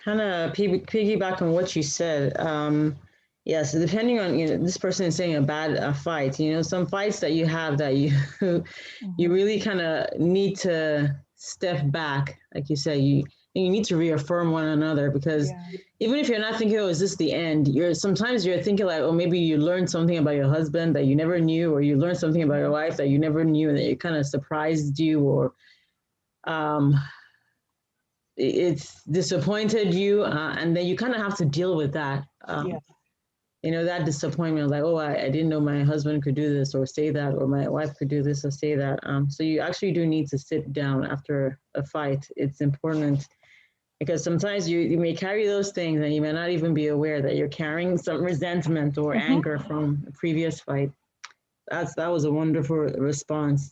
kind of piggyback on what you said. Yes, depending on, this person is saying a bad fight. Some fights that you have that you you Hmm. really kind of need to step back, like you said. You need to reaffirm one another, because Yeah. even if you're not thinking, oh, is this the end? You're thinking like, oh, maybe you learned something about your husband that you never knew, or you learned something about your Hmm. wife that you never knew, and that it kind of surprised you, or um, it's disappointed you, and then you kind of have to deal with that. Yeah. That disappointment, like, oh, I didn't know my husband could do this or say that, or my wife could do this or say that. So you actually do need to sit down after a fight. It's important, because sometimes you may carry those things, and you may not even be aware that you're carrying some resentment or Hmm. anger from a previous fight. That was a wonderful response.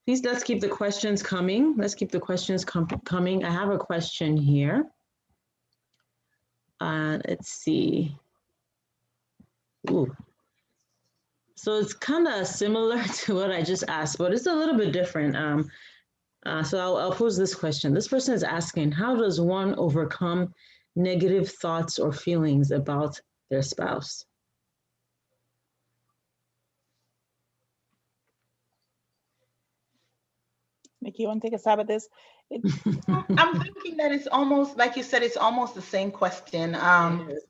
Please, let's keep the questions coming. Let's keep the questions coming. I have a question here. Let's see. Ooh. So it's kind of similar to what I just asked, but it's a little bit different. So I'll pose this question. This person is asking, how does one overcome negative thoughts or feelings about their spouse? Nikki, you want to take a stab at this? It, I'm thinking that it's almost like you said, it's almost the same question. It is.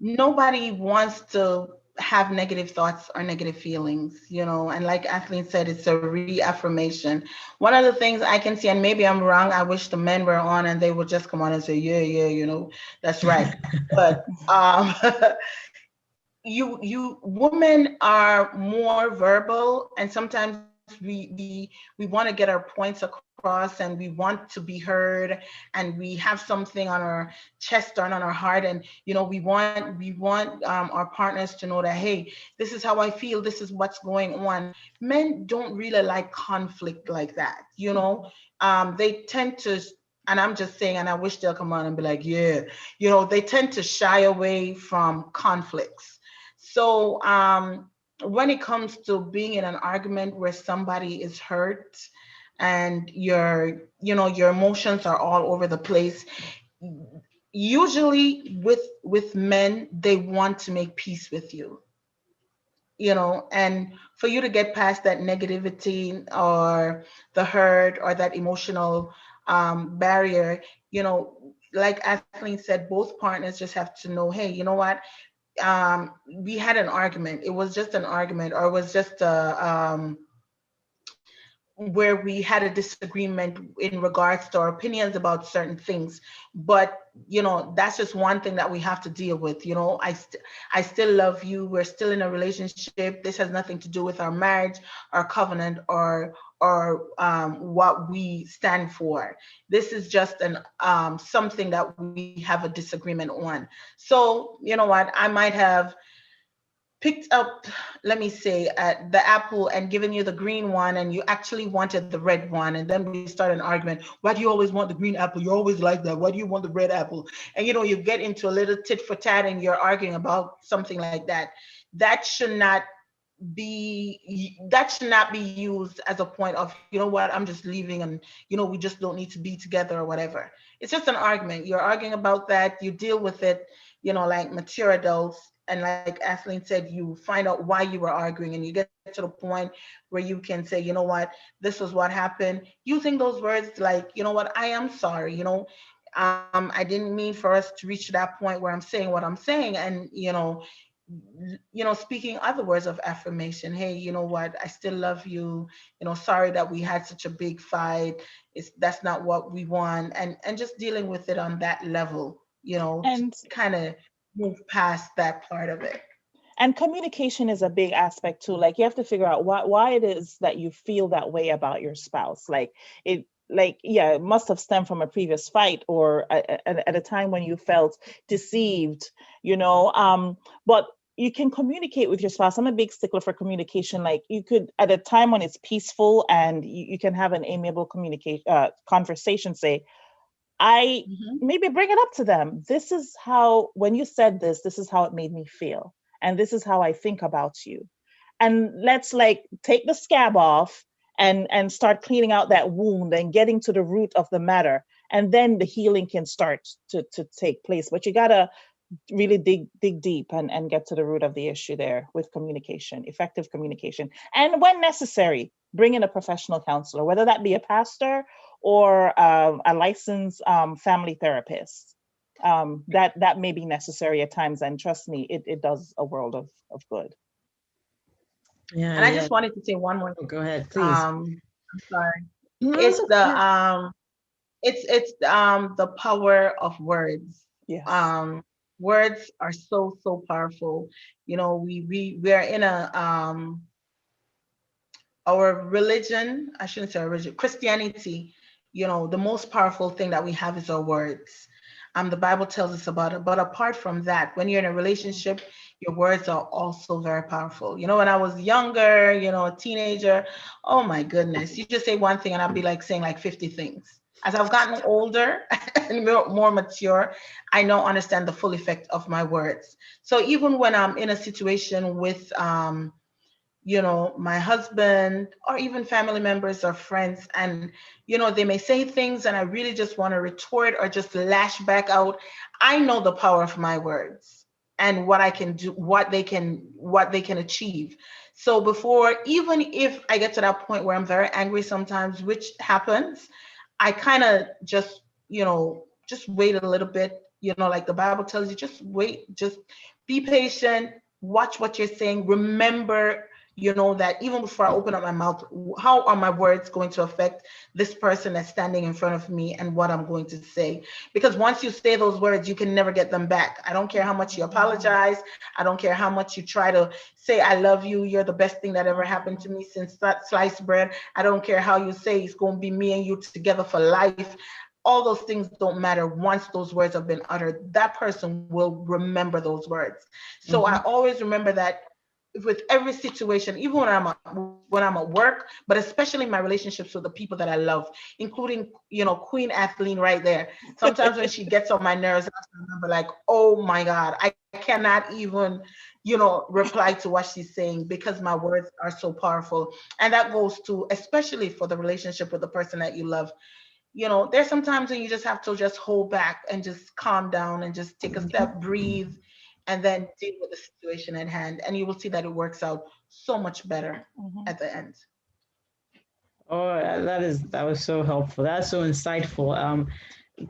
Nobody wants to have negative thoughts or negative feelings, and like Athlene said, it's a reaffirmation. One of the things I can see, and maybe I'm wrong, I wish the men were on and they would just come on and say, yeah, yeah, that's right. But you women are more verbal, and sometimes we want to get our points across, and we want to be heard, and we have something on our chest or on our heart, and we want our partners to know that, hey, this is how I feel, this is what's going on. Men don't really like conflict like that, they tend to, and I'm just saying, and I wish they'll come on and be like, yeah, they tend to shy away from conflicts. So when it comes to being in an argument where somebody is hurt and your emotions are all over the place, usually with men, they want to make peace with you, and for you to get past that negativity or the hurt or that emotional barrier, like Kathleen said, both partners just have to know, hey, you know what, we had an argument. It was just an argument, or it was just where we had a disagreement in regards to our opinions about certain things. But that's just one thing that we have to deal with. I still love you. We're still in a relationship. This has nothing to do with our marriage, our covenant, or what we stand for. This is just an something that we have a disagreement on. So you know what, I might have picked up, let me say, the apple and given you the green one, and you actually wanted the red one, and then we start an argument. Why do you always want the green apple? You're always like that. Why do you want the red apple? And you get into a little tit for tat, and you're arguing about something like that. That should not be used as a point of, what, I'm just leaving, and we just don't need to be together or whatever. It's just an argument. You're arguing about that, you deal with it, like mature adults. And like Kathleen said, you find out why you were arguing, and you get to the point where you can say, you know what, this was what happened, using those words like, you know what, I am sorry, I didn't mean for us to reach to that point where I'm saying what I'm saying. And speaking other words of affirmation. Hey, you know what, I still love you. Sorry that we had such a big fight. That's not what we want. And just dealing with it on that level, to and kind of move past that part of it. and communication is a big aspect too. Like you have to figure out why it is that you feel that way about your spouse. Like it like yeah, it must have stemmed from a previous fight, or at a time when you felt deceived, but you can communicate with your spouse. I'm a big stickler for communication. Like you could, at a time when it's peaceful, and you can have an amiable communication conversation, say, I Hmm. maybe bring it up to them. This is how, when you said this, this is how it made me feel. And this is how I think about you. And let's like take the scab off and start cleaning out that wound and getting to the root of the matter. and then the healing can start to take place. But you gotta really dig deep and get to the root of the issue there with communication, effective communication, and when necessary, bring in a professional counselor, whether that be a pastor or a licensed family therapist. That may be necessary at times, and trust me, it does a world of good. Yeah, And I just wanted to say one more Oh, thing. go ahead, please. I'm sorry. No, It's it's the okay. the power of words. Yes. Words are so powerful. You know, we are in a our religion, I shouldn't say our religion, Christianity, you know, the most powerful thing that we have is our words. The Bible tells us about it. But apart from that, when you're in a relationship, your words are also very powerful. You know, when I was younger, you know, a teenager, oh my goodness, you just say one thing and I'd be like saying like 50 things. As I've gotten older and more mature, I now understand the full effect of my words. So even when I'm in a situation with you know, my husband or even family members or friends, and you know, they may say things and I really just want to retort or just lash back out. I know the power of my words and what I can do, what they can achieve. So before, even if I get to that point where I'm very angry sometimes, which happens, I kind of just, you know, just wait a little bit, you know, like the Bible tells you, just wait, just be patient, watch what you're saying, remember, you know, that even before I open up my mouth, how are my words going to affect this person that's standing in front of me and what I'm going to say? Because once you say those words, you can never get them back. I don't care how much you apologize. I don't care how much you try to say, I love you. You're the best thing that ever happened to me since that sliced bread. I don't care how you say it's going to be me and you together for life. All those things don't matter once those words have been uttered. That person will remember those words. So I always remember that with every situation, even when I'm at work, but especially my relationships with the people that I love, including, you know, Queen Athlene right there. Sometimes when she gets on my nerves, I remember like, oh my God, I cannot even, you know, reply to what she's saying because my words are so powerful. And that goes to, especially for the relationship with the person that you love. You know, there's sometimes when you just have to just hold back and just calm down and just take a step, breathe, and then deal with the situation at hand. And you will see that it works out so much better at the end. Oh, that was so helpful. That's so insightful.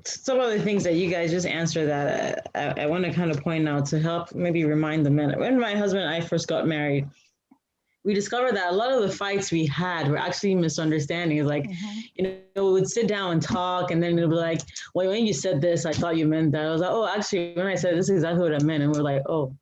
Some of the things that you guys just answered that I want to kind of point out to help maybe remind the men. When my husband and I first got married, we discovered that a lot of the fights we had were actually misunderstandings. Like, you know, we would sit down and talk, and then it'll be like, well, when you said this, I thought you meant that. I was like, oh, actually, when I said this is exactly what I meant. And we're like, oh,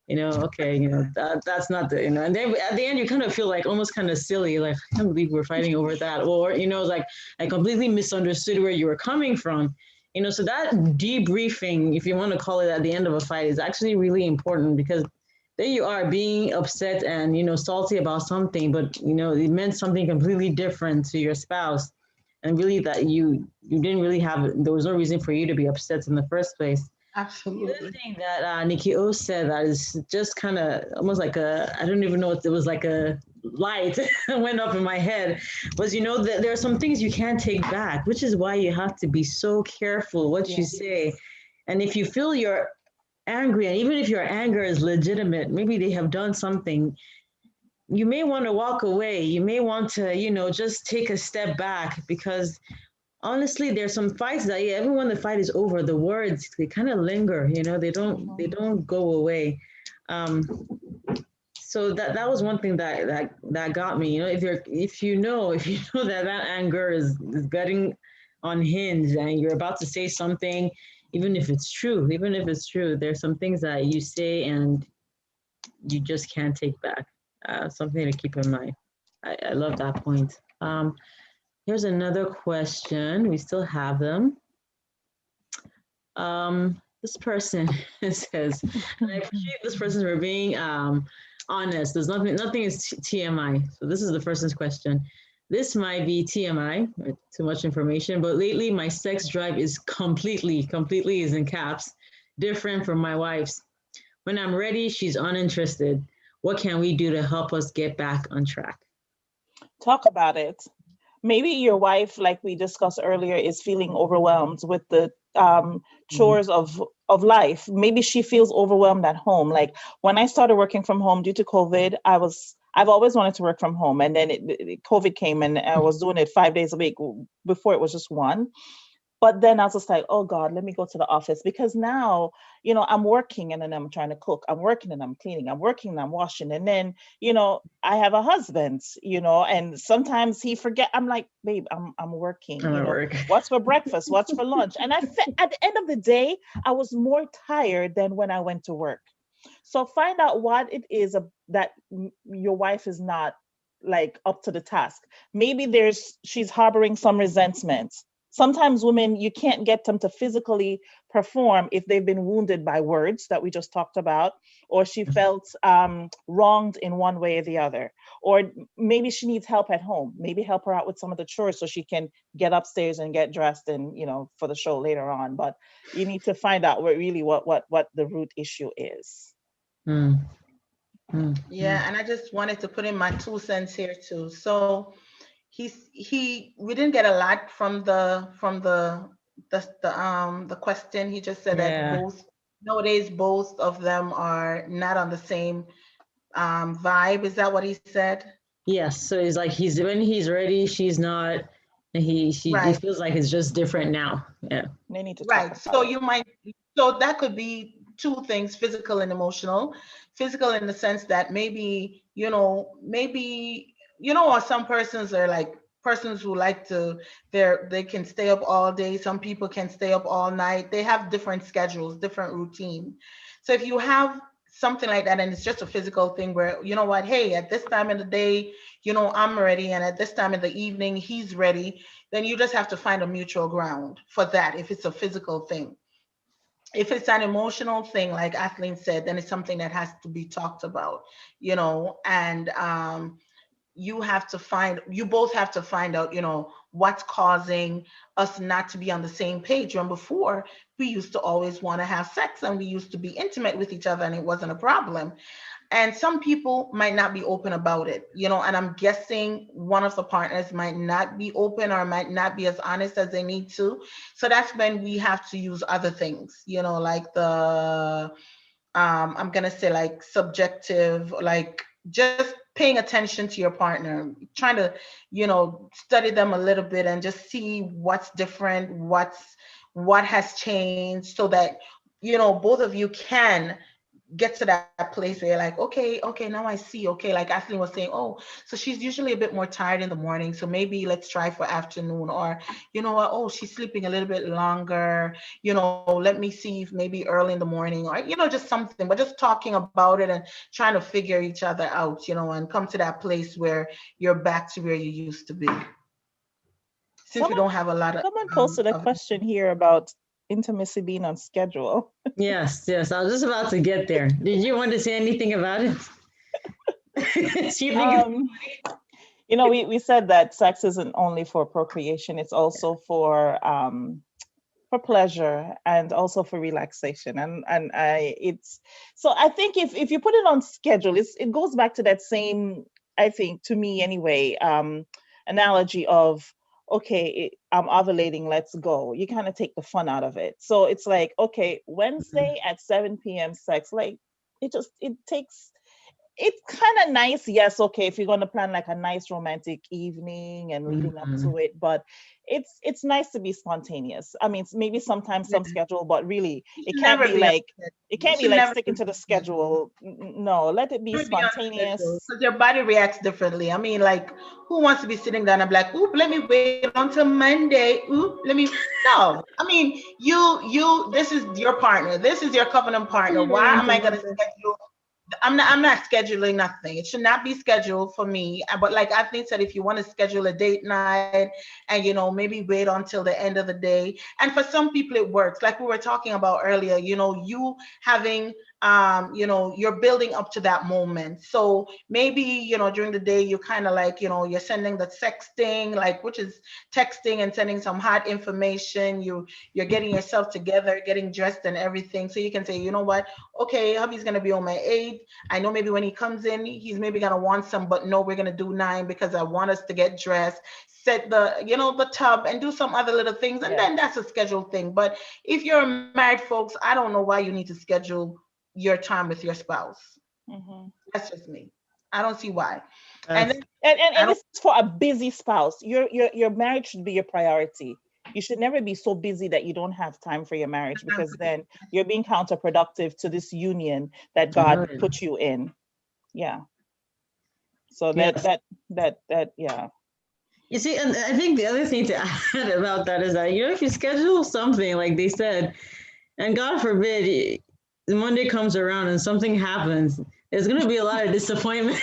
you know, okay, you know, that's not the, you know, and then at the end, you kind of feel like almost kind of silly, like, I can't believe we're fighting over that. Or, you know, like, I completely misunderstood where you were coming from. You know, so that debriefing, if you want to call it at the end of a fight, is actually really important because there you are being upset and, you know, salty about something, but, you know, it meant something completely different to your spouse. And really that you didn't really have, there was no reason for you to be upset in the first place. Absolutely. The other thing that Nikki O said that is just kind of almost like I don't even know if it was like a light went up in my head, was, you know, that there are some things you can't take back, which is why you have to be so careful what you say. And if you feel you're angry, and even if your anger is legitimate, maybe they have done something, you may want to walk away. You may want to, you know, just take a step back because honestly, there's some fights that even when the fight is over, the words they kind of linger. You know, they don't go away. So that was one thing that got me. You know, if you know that anger is getting unhinged and you're about to say something, even if it's true, there's some things that you say and you just can't take back. Something to keep in mind. I love that point. Here's another question. We still have them. This person says, and I appreciate this person for being honest. There's nothing is TMI. So this is the person's question. This might be TMI, or too much information, but lately my sex drive is completely is in caps, different from my wife's. When I'm ready, she's uninterested. What can we do to help us get back on track? Talk about it. maybe your wife, like we discussed earlier, is feeling overwhelmed with the chores of life. Maybe she feels overwhelmed at home. Like when I started working from home due to COVID, I've always wanted to work from home, and then COVID came, and I was doing it 5 days a week. Before it was just one. But then I was just like, oh God, let me go to the office, because now, I'm working and then I'm trying to cook. I'm working and I'm cleaning. I'm working and I'm washing. And then, I have a husband, and sometimes he forget. I'm like, babe, I'm working, I'm at work. what's for breakfast? What's for lunch? And at the end of the day, I was more tired than when I went to work. So find out what it is that your wife is not like up to the task. Maybe she's harboring some resentment. Sometimes women, you can't get them to physically perform if they've been wounded by words that we just talked about, or she felt wronged in one way or the other, or maybe she needs help at home. Maybe help her out with some of the chores so she can get upstairs and get dressed and for the show later on. But you need to find out what the root issue is. Mm. Yeah, and I just wanted to put in my 2 cents here too. So we didn't get a lot from the question. He just said that Yeah. both of them are not on the same vibe. Is that what he said? Yes. So he's like, when he's ready, she's not. And he Right. feels like it's just different now. Yeah. They need to talk Right. about So it. so that could be two things, physical and emotional. Physical in the sense that or some persons are like persons who like to, they can stay up all day. Some people can stay up all night. They have different schedules, different routine. So if you have something like that and it's just a physical thing where, you know what, hey, at this time in the day, I'm ready, and at this time in the evening, he's ready, then you just have to find a mutual ground for that if it's a physical thing. If it's an emotional thing, like Athlene said, then it's something that has to be talked about, and you both have to find out, what's causing us not to be on the same page. When before, we used to always want to have sex and we used to be intimate with each other and it wasn't a problem. And some people might not be open about it, and I'm guessing one of the partners might not be open or might not be as honest as they need to. So that's when we have to use other things, like I'm going to say like subjective, like just paying attention to your partner, trying to, study them a little bit and just see what's different, what has changed, so that, both of you can get to that place where you're like, okay, now I see. Okay, like Athlene was saying, oh, so she's usually a bit more tired in the morning, so maybe let's try for afternoon. Or, you know what, oh, she's sleeping a little bit longer, let me see if maybe early in the morning, or, just something. But just talking about it and trying to figure each other out, and come to that place where you're back to where you used to be. Since we don't have a lot of Someone posted a question here about intimacy being on schedule. Yes. I was just about to get there. Did you want to say anything about it? We said that sex isn't only for procreation; it's also for pleasure and also for relaxation. And I think if you put it on schedule, it goes back to that same, I think, to me anyway, analogy of, okay, I'm ovulating, let's go. You kind of take the fun out of it. So it's like, okay, Wednesday at 7 p.m. sex, like it's kind of nice. Yes, okay, if you're going to plan like a nice romantic evening and leading up to it, but it's nice to be spontaneous. I mean, maybe sometimes some schedule, but really it can't be like sticking to the schedule. No, let it be spontaneous. Because your body reacts differently. I mean, like, who wants to be sitting down and be like, oop, let me wait until Monday. Oop, no. I mean, you this is your partner. This is your covenant partner. Why am I going to schedule? I'm not scheduling nothing. It should not be scheduled for me. But like Athlene said, if you want to schedule a date night and, maybe wait until the end of the day. And for some people it works. Like we were talking about earlier, you having you're building up to that moment. So maybe, during the day, you kind of like, you're sending the sexting, like, which is texting and sending some hot information. You're getting yourself together, getting dressed and everything. So you can say, you know what? Okay, hubby's going to be on my 8. I know maybe when he comes in, he's maybe going to want some, but no, we're going to do 9 because I want us to get dressed, set the tub and do some other little things. And then that's a scheduled thing. But if you're married folks, I don't know why you need to schedule your time with your spouse. That's just me. I don't see why. And this is for a busy spouse. Your marriage should be your priority. You should never be so busy that you don't have time for your marriage, because then you're being counterproductive to this union that God put you in. Yeah. So that yeah. You see, and I think the other thing to add about that is that, if you schedule something, like they said, and God forbid, Monday comes around and something happens, there's going to be a lot of disappointment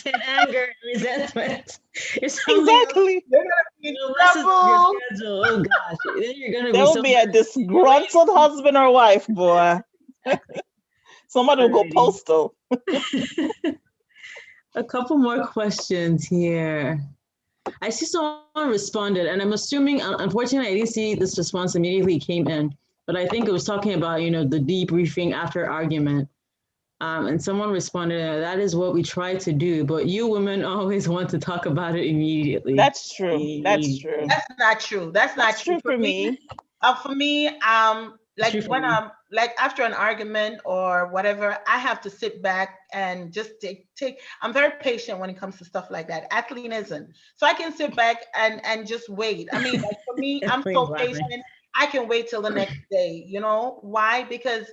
and anger and resentment. Exactly. You're gonna be in trouble. Oh gosh, then you're going to There'll be a disgruntled husband or wife, boy. Somebody will go postal. A couple more questions here. I see someone responded, and I'm assuming, unfortunately, I didn't see this response immediately came in, but I think it was talking about, the debriefing after argument. And someone responded, that is what we try to do, but you women always want to talk about it immediately. That's true. That's true. That's not true. That's not true for me. For me, like when I'm like after an argument or whatever, I have to sit back and just take. I'm very patient when it comes to stuff like that. Athlene isn't, so I can sit back and just wait. I mean, like for me, I'm so patient. I can wait till the next day. Why? Because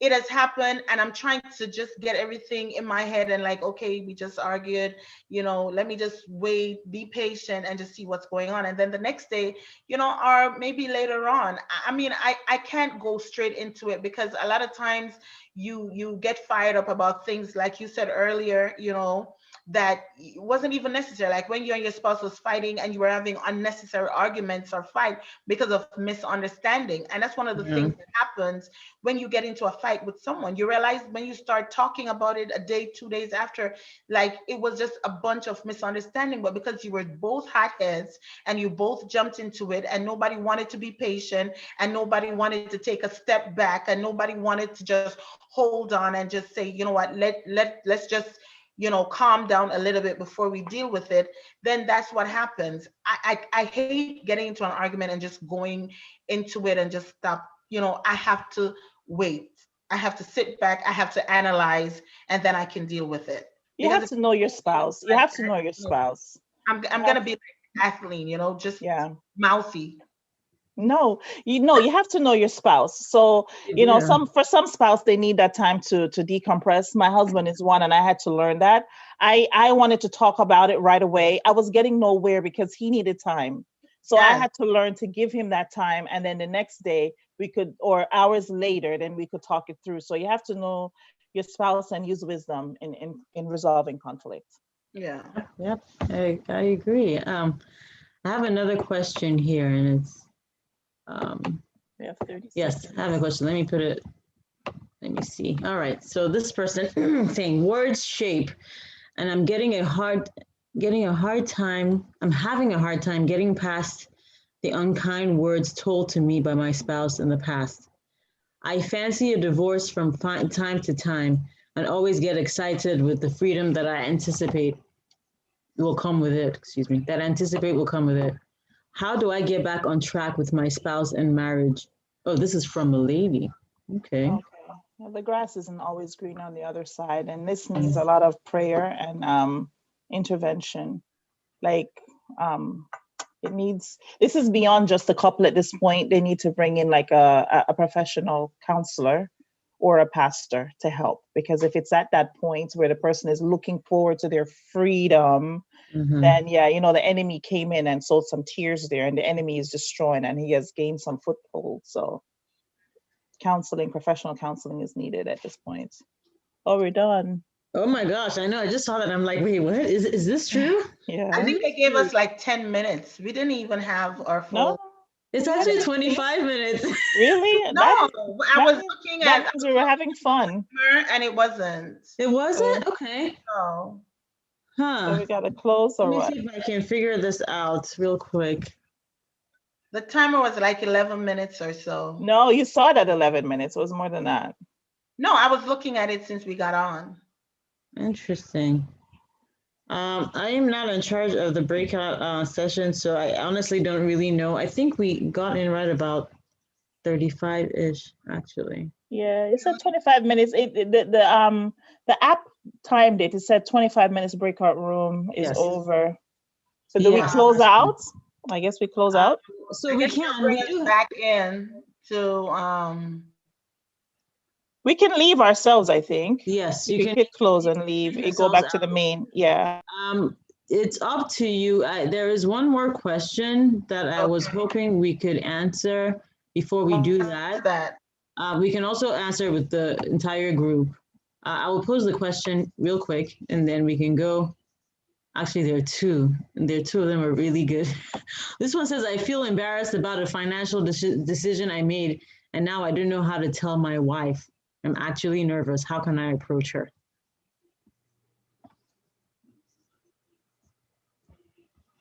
it has happened and I'm trying to just get everything in my head and like, okay, we just argued, let me just wait, be patient and just see what's going on. And then the next day, or maybe later on, I mean, I can't go straight into it because a lot of times you get fired up about things like you said earlier, that wasn't even necessary. Like when you and your spouse was fighting and you were having unnecessary arguments or fight because of misunderstanding. And that's one of the things that happens when you get into a fight with someone. You realize when you start talking about it a day, 2 days after, like it was just a bunch of misunderstanding, but because you were both hotheads and you both jumped into it and nobody wanted to be patient and nobody wanted to take a step back and nobody wanted to just hold on and just say, you know what, let's just calm down a little bit before we deal with it, then that's what happens. I hate getting into an argument and just going into it and just stop. I have to wait. I have to sit back. I have to analyze, and then I can deal with it. You have to know your spouse. You have to know your spouse. I'm going to be like Athlene, just mouthy. No, you have to know your spouse. So, for some spouse, they need that time to decompress. My husband is one, and I had to learn that. I wanted to talk about it right away. I was getting nowhere because he needed time. So I had to learn to give him that time. And then the next day or hours later, then we could talk it through. So you have to know your spouse and use wisdom in resolving conflict. Yeah. Yep. I agree. I have another question here, and it's, we have 30 yes, seconds. I have a question. Let me see. All right. So this person saying words shape, and I'm having a hard time getting past the unkind words told to me by my spouse in the past. I fancy a divorce from time to time and always get excited with the freedom that I anticipate will come with it. How do I get back on track with my spouse and marriage? Oh, this is from a lady. Okay. Well, the grass isn't always green on the other side, and this needs a lot of prayer and intervention. Like this is beyond just a couple at this point. They need to bring in like a professional counselor or a pastor to help, because if it's at that point where the person is looking forward to their freedom, then the enemy came in and sowed some tears there, and the enemy is destroying and he has gained some foothold. So professional counseling is needed at this point. Oh, we're done. Oh my gosh, I know. I just saw that. I'm like, wait, what? Is this true? Yeah. I think they gave us like 10 minutes. We didn't even have our full. It's actually 25 minutes. Really? No, I was means- looking that at means we were having fun. and it wasn't. It wasn't? Okay. No. So Huh. we gotta close or Let me what? see if I can figure this out real quick. The timer was like 11 minutes or so. No, you saw it at 11 minutes. It was more than that. No, I was looking at it since we got on. Interesting. I am not in charge of the breakout session, so I honestly don't really know. I think we got in right about 35-ish, actually. Yeah, it said 25 minutes. The app timed it. It said 25 minutes breakout room is Yes. over. So do we Yeah. close out? I guess we close out. So I we guess you'll can. bring We us do. back in to We can leave ourselves, I think. Yes, You you can can. hit close and leave. It go yourselves back to the out. main. Yeah. It's up to you. There is one more question that I was Okay. hoping we could answer before we do that. We can also answer with the entire group. I will pose the question real quick, and then we can go. Actually, there are two, and there are two of them are really good. This one says, I feel embarrassed about a financial decision I made, and now I don't know how to tell my wife. I'm actually nervous. How can I approach her?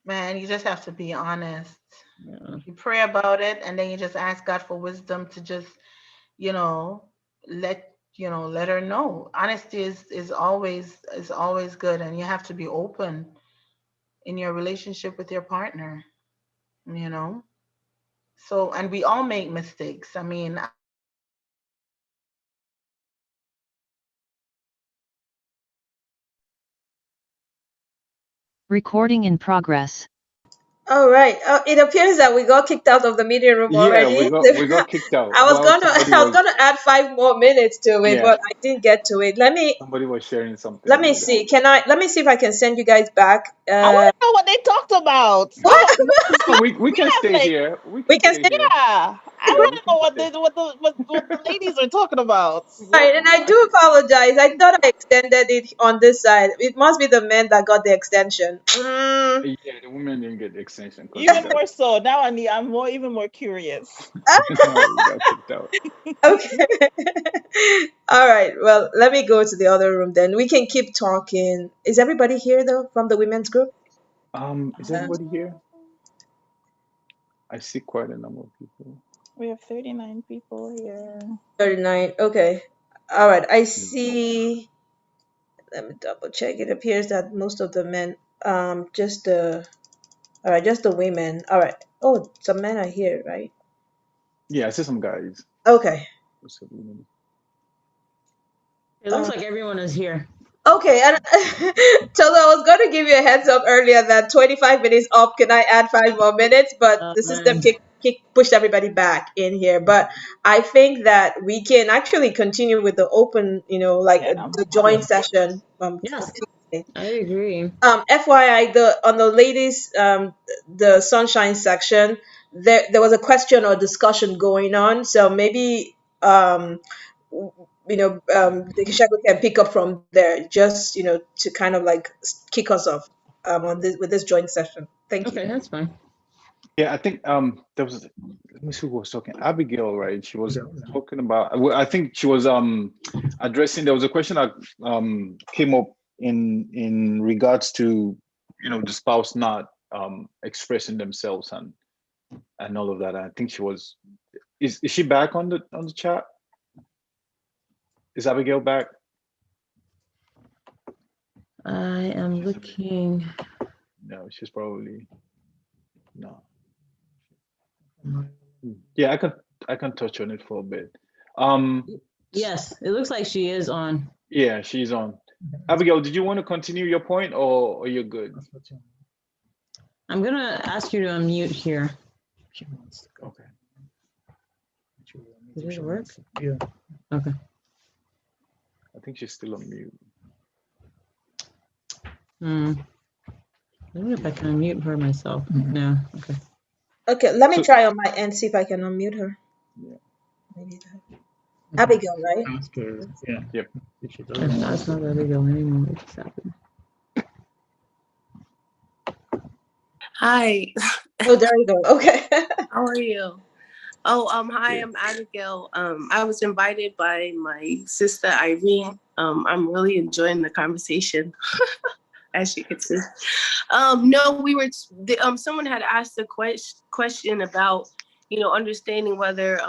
Man, you just have to be honest. Yeah. You pray about it, and then you just ask God for wisdom to just, let her know. Honesty is always good, and you have to be open in your relationship with your partner. So, and we all make mistakes. I mean, Recording in progress. All right. It appears that we got kicked out of the meeting room already. Yeah, we got kicked out. I was Well, gonna add 5 more minutes to it, Yeah. but I didn't get to it. Somebody was sharing something. Let me see. Let me see if I can send you guys back. I want to know what they talked about. What? No, we can have, stay like- here. We We can can stay here. Yeah, I Yeah, want we to can know stay. what the ladies are talking about. Right, and I do apologize. I thought I extended it on this side. It must be the men that got the extension. Yeah, the women didn't get the extension. Even more so. Now I'm even more curious. No, we got kicked out. Okay. All right. Well, let me go to the other room then. We can keep talking. Is everybody here though from the women's group? Is everybody here? I see quite a number of people. We have 39 people here. 39. Okay. All right. I see. Let me double check. It appears that most of the men, just the women. All right. Oh, some men are here, right? Yeah, I see some guys. Okay. It looks like everyone is here. Okay, and so I was going to give you a heads up earlier that 25 minutes up, can I add 5 more minutes? But the system pushed everybody back in here. But I think that we can actually continue with the open, the joint session. Yes, I agree. FYI, on the ladies, the sunshine section, there was a question or discussion going on. So maybe the Shago can pick up from there, just to kind of like kick us off on this with this joint session. Thank you. Okay, that's fine. Yeah, I think there was. Let me see who was talking. Abigail, right? She was talking about. Well, I think she was addressing. There was a question that came up in regards to the spouse not expressing themselves and all of that. I think she was. Is she back on the chat? Is Abigail back? I am looking. No, she's probably no. Yeah, I can touch on it for a bit. Yes, it looks like she is on. Yeah, she's on. Abigail, did you want to continue your point, or you're good? I'm gonna ask you to unmute here. Okay. Does it work? Yeah. Okay. I think she's still on mute. I don't know if I can unmute her myself. No. Okay. Okay, let me try on my end, see if I can unmute her. Yeah. Maybe that. Abigail, right? Ask her. Yeah. Yep. If she doesn't That's not that big of anymore. What's happening? Hi, Oh, there you go. Okay. How are you? Oh, hi, Yeah. I'm Abigail. I was invited by my sister Irene. I'm really enjoying the conversation, as you can see. No, someone had asked a question about, understanding whether,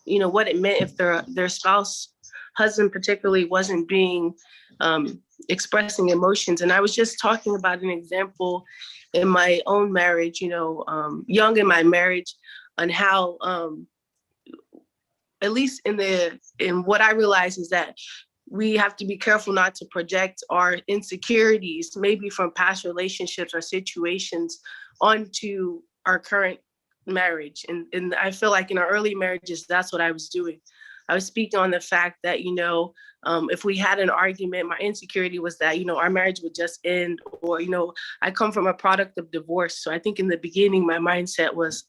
what it meant if their spouse, husband particularly, wasn't being expressing emotions. And I was just talking about an example in my own marriage, young in my marriage, on how at least in what I realize is that we have to be careful not to project our insecurities, maybe from past relationships or situations, onto our current marriage. And I feel like in our early marriages, that's what I was doing. I was speaking on the fact that, if we had an argument, my insecurity was that, our marriage would just end, or, I come from a product of divorce. So I think in the beginning, my mindset was,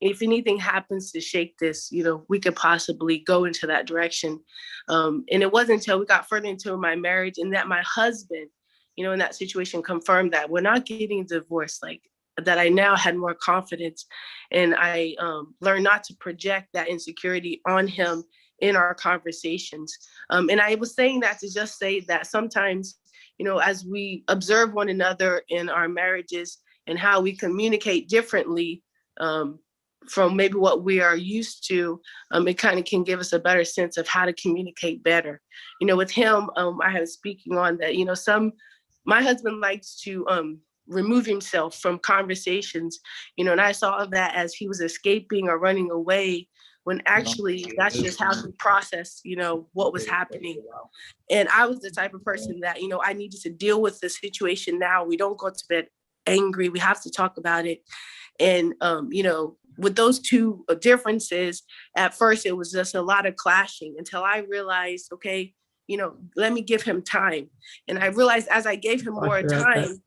if anything happens to shake this, we could possibly go into that direction. And it wasn't until we got further into my marriage and that my husband, in that situation confirmed that we're not getting divorced, like that I now had more confidence, and I learned not to project that insecurity on him in our conversations. And I was saying that to just say that sometimes, as we observe one another in our marriages and how we communicate differently from maybe what we are used to, it kind of can give us a better sense of how to communicate better. With him, I was speaking on that, my husband likes to remove himself from conversations, and I saw that as he was escaping or running away, when actually that's just how he processed, what was happening. And I was the type of person that, I needed to deal with the situation now. We don't go to bed angry. We have to talk about it. And, with those two differences, at first it was just a lot of clashing until I realized, okay, let me give him time. And I realized as I gave him more time,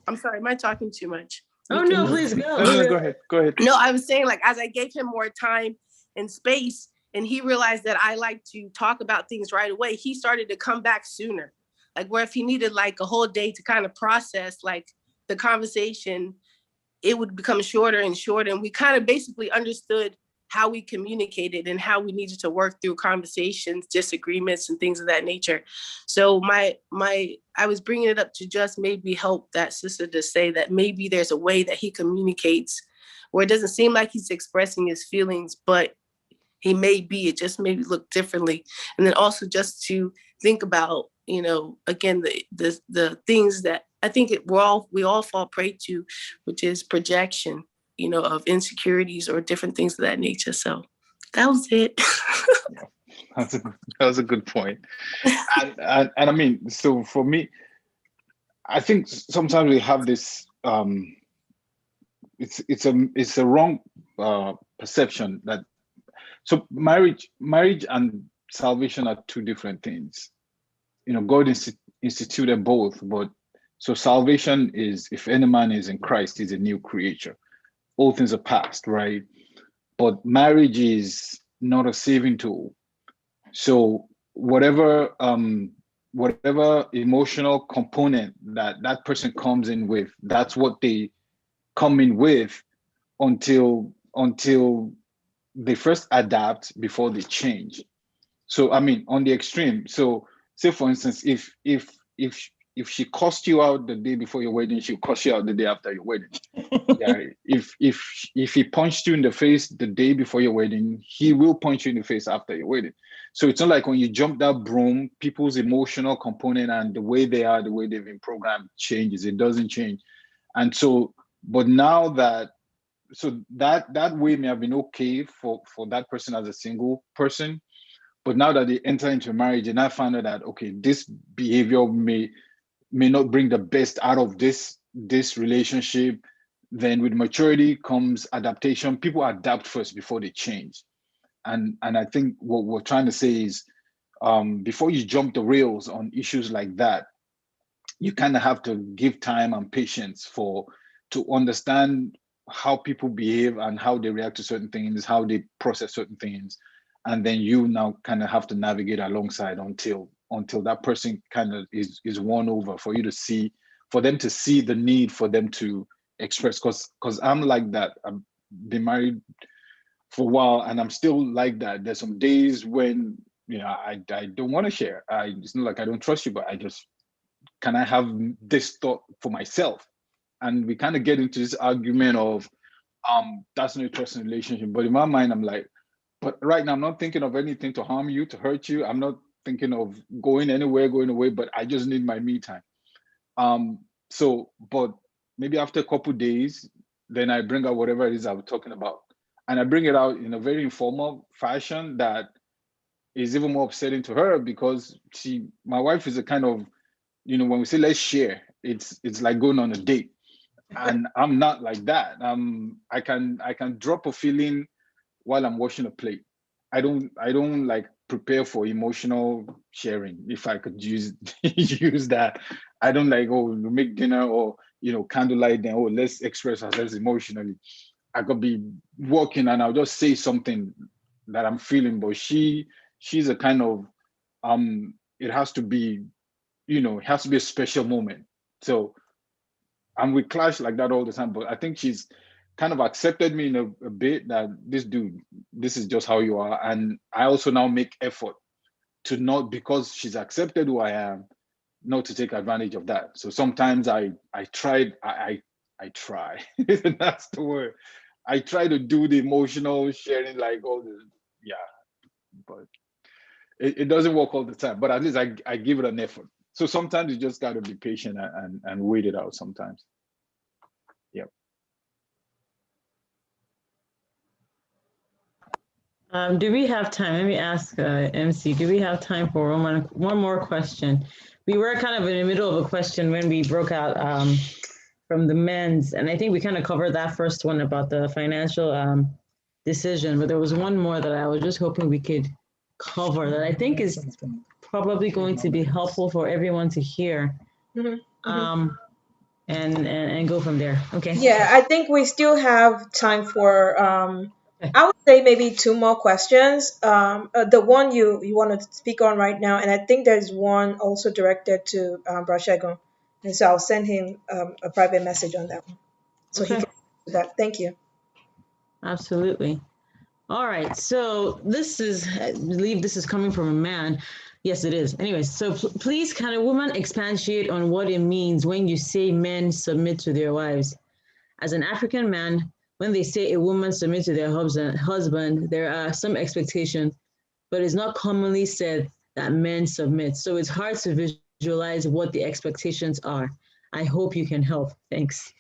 I'm sorry, am I talking too much? Oh, no, please go. No, go ahead. Go ahead. No, I was saying, like, as I gave him more time and space, and he realized that I like to talk about things right away, he started to come back sooner. Like, where if he needed like a whole day to kind of process like the conversation, it would become shorter and shorter. And we kind of basically understood how we communicated and how we needed to work through conversations, disagreements, and things of that nature. So I was bringing it up to just maybe help that sister to say that maybe there's a way that he communicates where it doesn't seem like he's expressing his feelings, but it just maybe look differently. And then also just to think about, again, the things that I think we all fall prey to, which is projection, of insecurities or different things of that nature. So that was it. That was a good point. And I mean, so for me, I think sometimes we have this it's a wrong perception that so marriage and salvation are two different things. God instituted both, but so salvation is, if any man is in Christ, is a new creature. All things are past, right? But marriage is not a saving tool. So whatever emotional component that person comes in with, that's what they come in with until they first adapt before they change. So I mean, on the extreme, so say for instance, if she cussed you out the day before your wedding, she'll cuss you out the day after your wedding. Yeah. If he punched you in the face the day before your wedding, he will punch you in the face after your wedding. So it's not like when you jump that broom, people's emotional component and the way they are, the way they've been programmed changes. It doesn't change. And so, but now that way may have been okay for that person as a single person, but now that they enter into marriage and I find out that, okay, this behavior may not bring the best out of this relationship, then with maturity comes adaptation. People adapt first before they change. And I think what we're trying to say is before you jump the rails on issues like that, you kind of have to give time and patience to understand how people behave and how they react to certain things, how they process certain things. And then you now kind of have to navigate alongside until that person kind of is won over, for them to see the need for them to express, because I'm like that. I've been married for a while and I'm still like that. There's some days when I don't want to share. It's not like I don't trust you, but I just, can I have this thought for myself? And we kind of get into this argument of that's not a trusting relationship. But in my mind, I'm like, but right now I'm not thinking of anything to harm you, to hurt you. I'm not thinking of going anywhere, going away, but I just need my me time. So, but maybe after a couple days, then I bring out whatever it is I was talking about. And I bring it out in a very informal fashion that is even more upsetting to her, because my wife is a kind of, when we say let's share, it's like going on a date. And I'm not like that. I can drop a feeling while I'm washing a plate. I don't like prepare for emotional sharing, if I could use that. I don't like, oh, make dinner or candlelight, then, oh, let's express ourselves emotionally. I could be working and I'll just say something that I'm feeling, but she's a kind of it has to be, it has to be a special moment. So, and we clash like that all the time, but I think she's kind of accepted me in a bit that this is just how you are. And I also now make effort to not, because she's accepted who I am, not to take advantage of that. So sometimes I try, that's the word. I try to do the emotional sharing, like all the, but it doesn't work all the time, but at least I give it an effort. So sometimes you just got to be patient and wait it out sometimes. Yep. Do we have time? Let me ask MC, do we have time for one more question? We were kind of in the middle of a question when we broke out from the men's, and I think we kind of covered that first one about the financial decision, but there was one more that I was just hoping we could cover that I think is probably going to be helpful for everyone to hear. And go from there. Okay. Yeah, I think we still have time for I would say maybe 2 more questions. The one you want to speak on right now, and I think there's one also directed to Segun, and so I'll send him a private message on that one, so he can do that. Thank you. Absolutely. All right. So this is, I believe this is coming from a man. Yes, it is. Anyways, so please, can a woman expatiate on what it means when you say men submit to their wives? As an African man, when they say a woman submit to their husband, there are some expectations, but it's not commonly said that men submit. So it's hard to visualize what the expectations are. I hope you can help. Thanks.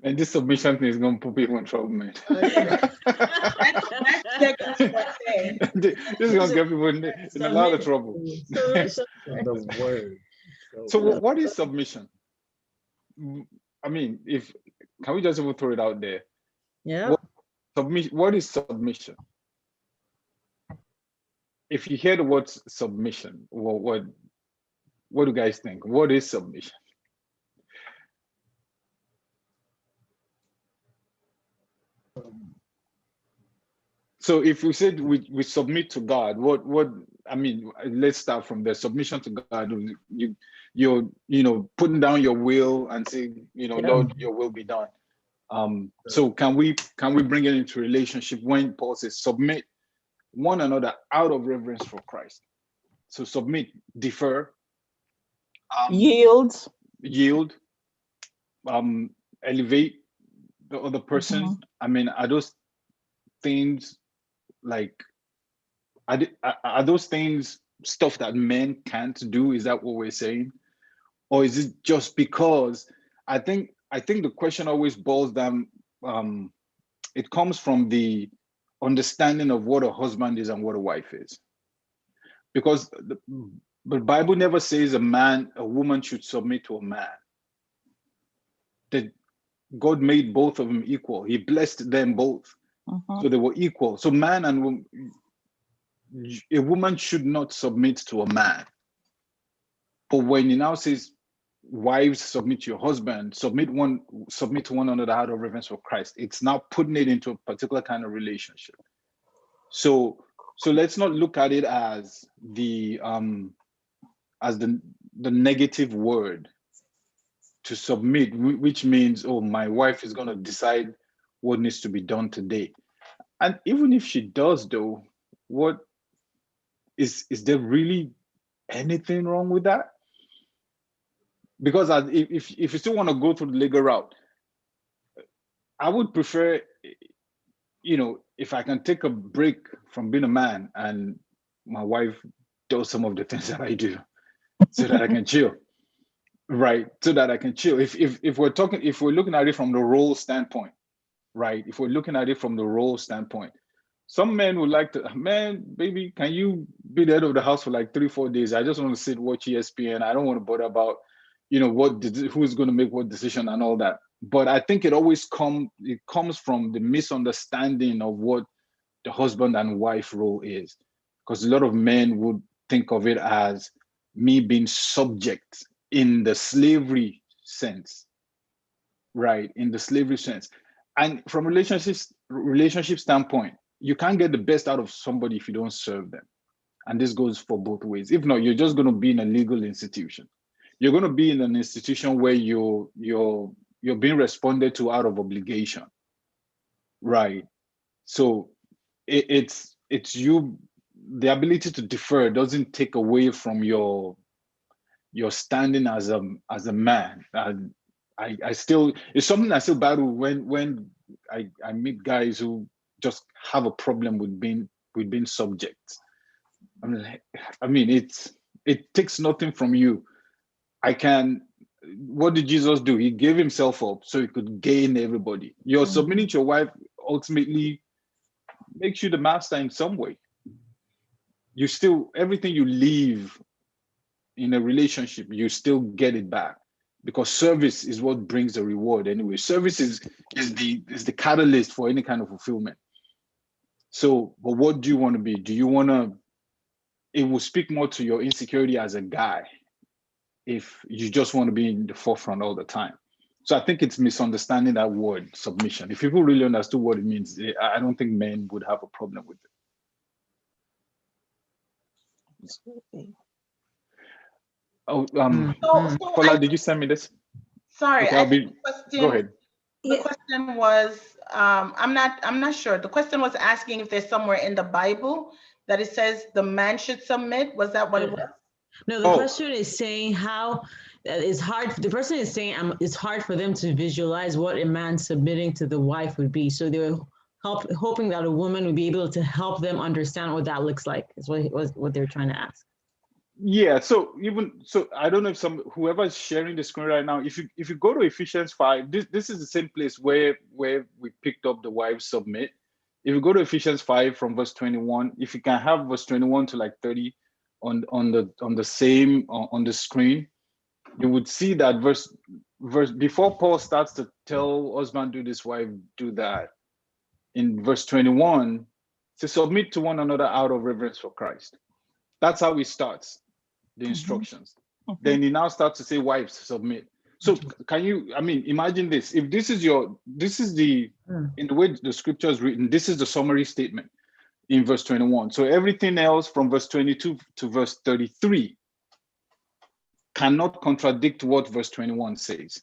And this submission thing is going to put people in trouble, man. This is going to get people in a lot of trouble. The word. So what is submission? I mean, can we just even throw it out there? Yeah. What is submission? If you hear the word submission, what do you guys think? What is submission? So if we said we submit to God, what I mean, let's start from there. Submission to God, you're putting down your will and saying, Lord, your will be done. So can we bring it into relationship when Paul says submit one another out of reverence for Christ? So submit, defer, yield, elevate the other person. I mean, are those things like, are those things stuff that men can't do? Is that what we're saying? Or is it just because I think the question always boils down, it comes from the understanding of what a husband is and what a wife is. Because the Bible never says a woman should submit to a man. That God made both of them equal. He blessed them both. So they were equal. So man and woman, a woman should not submit to a man. But when he now says, wives, submit to your husband, submit to one another out of reverence for Christ, it's now putting it into a particular kind of relationship. So let's not look at it as the negative word. to submit, which means, oh, my wife is going to decide what needs to be done today. And even if she does, though, what is there really anything wrong with that? Because if you still want to go through the legal route, I would prefer, if I can take a break from being a man and my wife does some of the things that I do so that I can chill. Right. So that I can chill. If we're looking at it from the role standpoint, right? If we're looking at it from the role standpoint, some men would like to, man, baby, can you be the head of the house for like 3-4 days? I just want to sit, watch ESPN. I don't want to bother about, who's going to make what decision and all that. But I think it always comes from the misunderstanding of what the husband and wife role is. Because a lot of men would think of it as me being subject in the slavery sense, right? In the slavery sense. And from relationship standpoint, you can't get the best out of somebody if you don't serve them. And this goes for both ways. If not, you're just going to be in a legal institution. You're going to be in an institution where you're being responded to out of obligation, right? So it's you. The ability to defer doesn't take away from your standing as a man. I still, it's something I still battle when I meet guys who just have a problem with being subjects. I mean, it takes nothing from you. What did Jesus do? He gave himself up so he could gain everybody. You're submitting to your wife ultimately makes you the master in some way. You still, everything you leave in a relationship, you still get it back, because service is what brings the reward anyway. Service is the catalyst for any kind of fulfillment. So, but what do you want to be? Do you want to, it will speak more to your insecurity as a guy if you just want to be in the forefront all the time. So I think it's misunderstanding that word submission. If people really understood what it means, I don't think men would have a problem with it. Absolutely. Oh, So Paula, did you send me this? Sorry, Okay, go ahead. The question was, I'm not sure. The question was asking if there's somewhere in the Bible that it says the man should submit. Was that what it was? No, the question is saying how it's hard. The person is saying it's hard for them to visualize what a man submitting to the wife would be. So they were hoping that a woman would be able to help them understand what that looks like. Is what they're trying to ask. Yeah. So I don't know if whoever is sharing the screen right now, if you go to Ephesians 5, this is the same place where we picked up the wives submit. If you go to Ephesians 5 from verse 21, if you can have verse 21 to like 30 on the screen, you would see that verse before Paul starts to tell husband do this, wife do that. In verse 21, to submit to one another out of reverence for Christ. That's how he starts the instructions. Then he now starts to say, wives, submit. So can you, imagine this. If this is in the way the scripture is written, this is the summary statement in verse 21. So everything else from verse 22 to verse 33 cannot contradict what verse 21 says.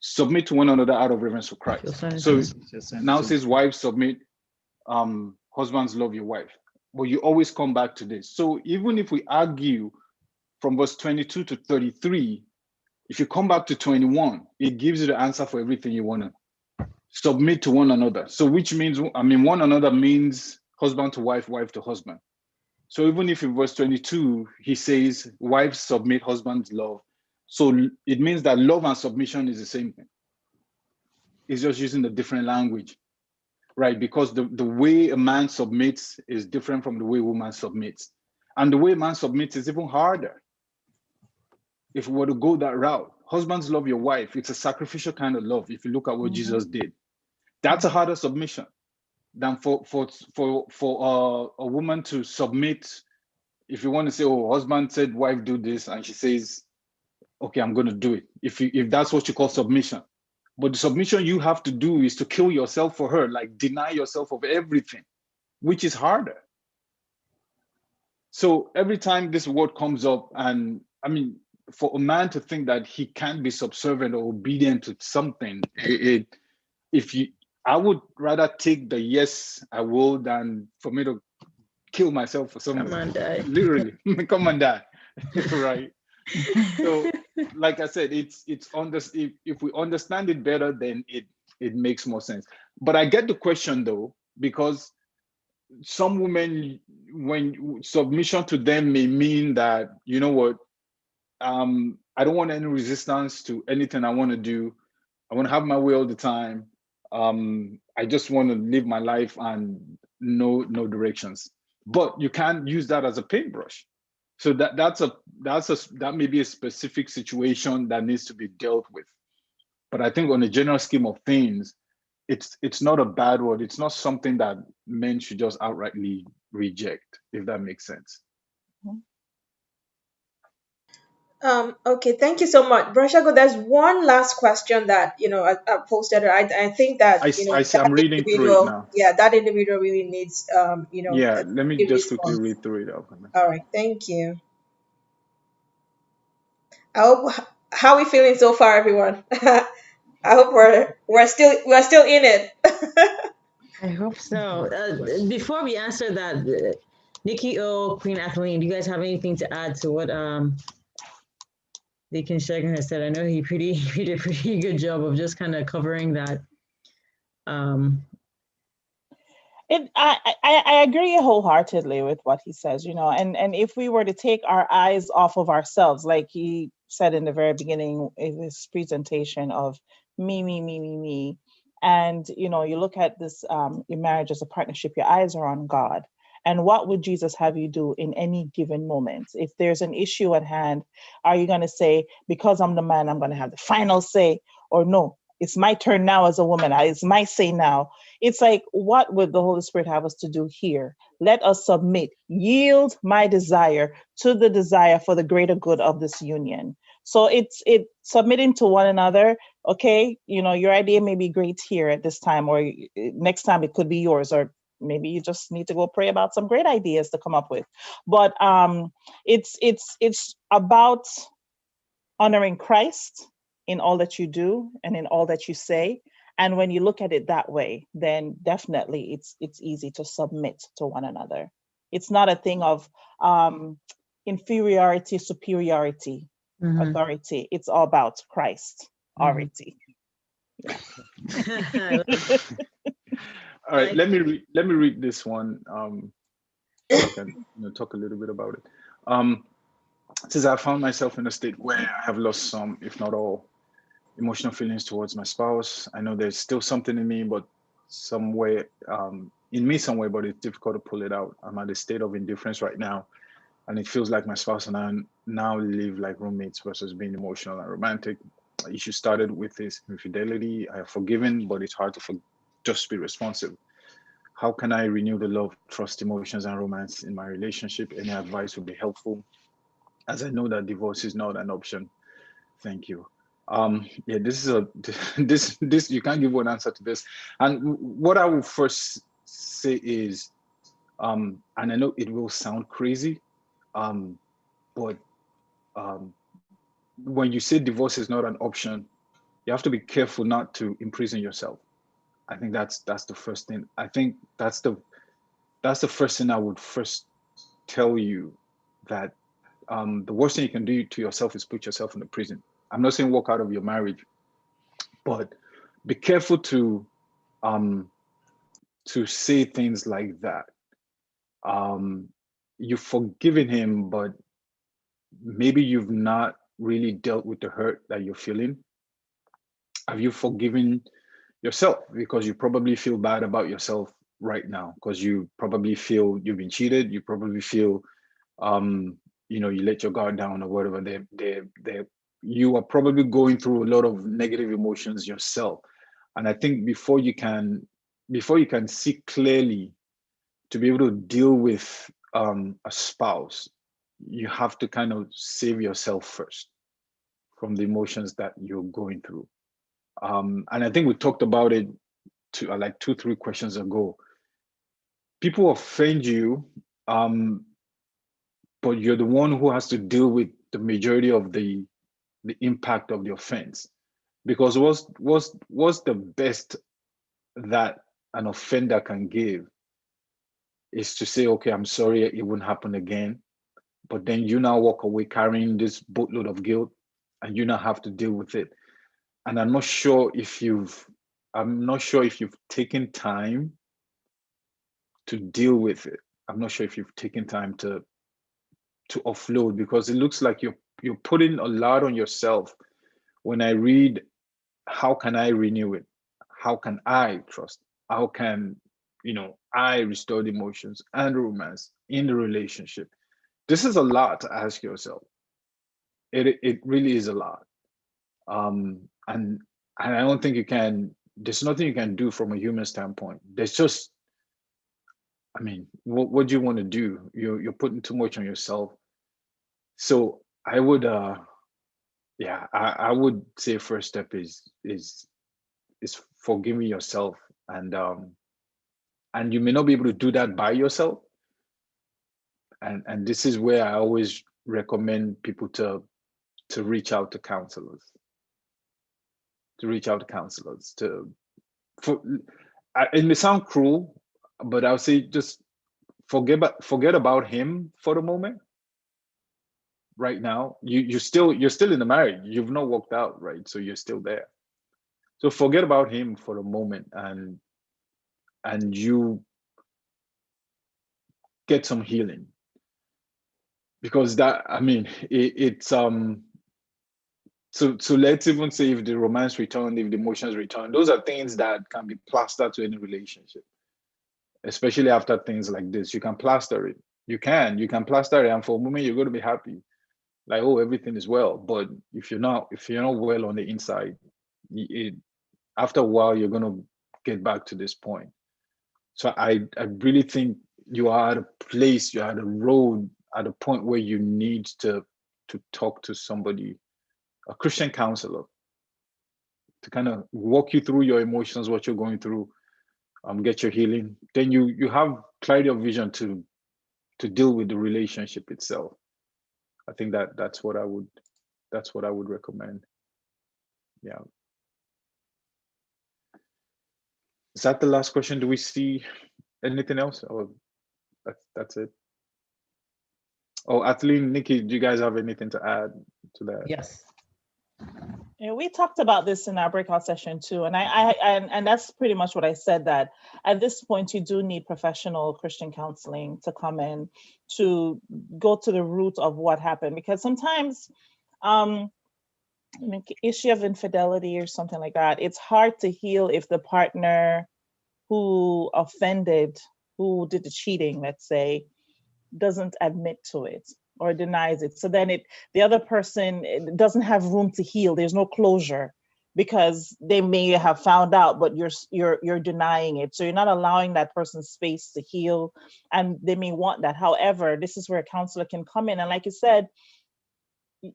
Submit to one another out of reverence for Christ. So now says, wives, submit, husbands, love your wife. But you always come back to this. So even if we argue from verse 22 to 33, if you come back to 21, it gives you the answer for everything you want to submit to one another. So which means, one another means husband to wife, wife to husband. So even if in verse 22, he says, wives submit, husbands love. So it means that love and submission is the same thing. It's just using a different language, right? Because the way a man submits is different from the way a woman submits. And the way a man submits is even harder. If we were to go that route, husbands love your wife. It's a sacrificial kind of love. If you look at what Jesus did, that's a harder submission than for a woman to submit. If you want to say, oh, husband said wife do this, and she says, okay, I'm going to do it. If that's what you call submission. But the submission you have to do is to kill yourself for her, like deny yourself of everything, which is harder. So every time this word comes up, and for a man to think that he can't be subservient or obedient to something, I would rather take the yes, I will, than for me to kill myself for some, Come on, die. literally, come and die, right? So, like I said, if we understand it better, then it makes more sense. But I get the question though, because some women, when submission to them may mean that, you know what, I don't want any resistance to anything I want to do. I want to have my way all the time. I just want to live my life and no directions. But you can't use that as a paintbrush. So that may be a specific situation that needs to be dealt with. But I think on a general scheme of things, it's not a bad word. It's not something that men should just outrightly reject, if that makes sense. Okay, thank you so much, Brashago. There's one last question that I posted. I think that I see. I'm reading through it now. that individual really needs Yeah, a let me just quickly read through it. All right, thank you. I hope, how are we feeling so far, everyone? I hope we're still in it. I hope so. Before we answer that, Nikki O, Queen Athlene, do you guys have anything to add to what Deacon Segun has said? I know he did a pretty good job of just kind of covering that. I agree wholeheartedly with what he says, and if we were to take our eyes off of ourselves, like he said in the very beginning in this presentation of me, and you look at this your marriage as a partnership, your eyes are on God. And what would Jesus have you do in any given moment? If there's an issue at hand, are you going to say, because I'm the man, I'm going to have the final say? Or no, it's my turn now as a woman. It's my say now. It's like, what would the Holy Spirit have us to do here? Let us submit, yield my desire to the desire for the greater good of this union. So it's submitting to one another. Okay, your idea may be great here at this time, or next time it could be yours, or maybe you just need to go pray about some great ideas to come up with. But it's about honoring Christ in all that you do and in all that you say. And when you look at it that way, then definitely it's easy to submit to one another. It's not a thing of inferiority, superiority, authority. It's all about Christ, already. Yeah. All right, let me read this one. So I can talk a little bit about it. Since I found myself in a state where I have lost some, if not all, emotional feelings towards my spouse. I know there's still something in me, but somewhere but it's difficult to pull it out. I'm at a state of indifference right now, and it feels like my spouse and I now live like roommates versus being emotional and romantic. Issue started with his infidelity. I have forgiven, but it's hard to just be responsive. How can I renew the love, trust, emotions, and romance in my relationship? Any advice would be helpful, as I know that divorce is not an option. Thank you. Yeah, this is this you can't give one answer to this. And what I will first say is, and I know it will sound crazy, but when you say divorce is not an option, you have to be careful not to imprison yourself. I think that's the first thing. I think that's the first thing I would first tell you, that the worst thing you can do to yourself is put yourself in a prison. I'm not saying walk out of your marriage, but be careful to say things like that. You've forgiven him, but maybe you've not really dealt with the hurt that you're feeling. Have you forgiven yourself? Because you probably feel bad about yourself right now, because you probably feel you've been cheated. You probably feel, you let your guard down or whatever. You are probably going through a lot of negative emotions yourself. And I think before you can see clearly to be able to deal with a spouse, you have to kind of save yourself first from the emotions that you're going through. And I think we talked about it like 2-3 questions ago. People offend you, but you're the one who has to deal with the majority of the impact of the offense. Because what's the best that an offender can give is to say, okay, I'm sorry, it won't happen again. But then you now walk away carrying this boatload of guilt, and you now have to deal with it. And I'm not sure if you've taken time to deal with it. I'm not sure if you've taken time to offload, because it looks like you're putting a lot on yourself. When I read, how can I renew it? How can I trust? How can I restore the emotions and romance in the relationship? This is a lot to ask yourself. It really is a lot. And I don't think you can. There's nothing you can do from a human standpoint. There's just, I mean, what do you want to do? You're putting too much on yourself. So I would, I would say first step is forgiving yourself, and you may not be able to do that by yourself. And this is where I always recommend people to reach out to counselors. It may sound cruel, but I would say just forget about him for the moment. Right now, you're still in the marriage. You've not walked out, right? So you're still there. So forget about him for a moment, and you get some healing, because that, I mean, it's so let's even say if the romance returned, if the emotions return, those are things that can be plastered to any relationship, especially after things like this. You can plaster it. You can plaster it, and for a moment you're going to be happy, like, oh, everything is well. But if you're not well on the inside, after a while you're going to get back to this point. So I really think you are at a place, you're at a road, at a point where you need to talk to somebody, a Christian counselor, to kind of walk you through your emotions, what you're going through, get your healing. Then you have clarity of vision to deal with the relationship itself. I think that's what I would recommend. Yeah. Is that the last question? Do we see anything else? Or that's it? Oh, Athlene, Nikki, do you guys have anything to add to that? Yes. Yeah, we talked about this in our breakout session too, and and that's pretty much what I said, that at this point you do need professional Christian counseling to come in to go to the root of what happened, because sometimes issue of infidelity or something like that, it's hard to heal if the partner who offended, who did the cheating, let's say, doesn't admit to it or denies it. So then the other person doesn't have room to heal. There's no closure, because they may have found out, but you're denying it. So you're not allowing that person space to heal, and they may want that. However, this is where a counselor can come in, and like you said,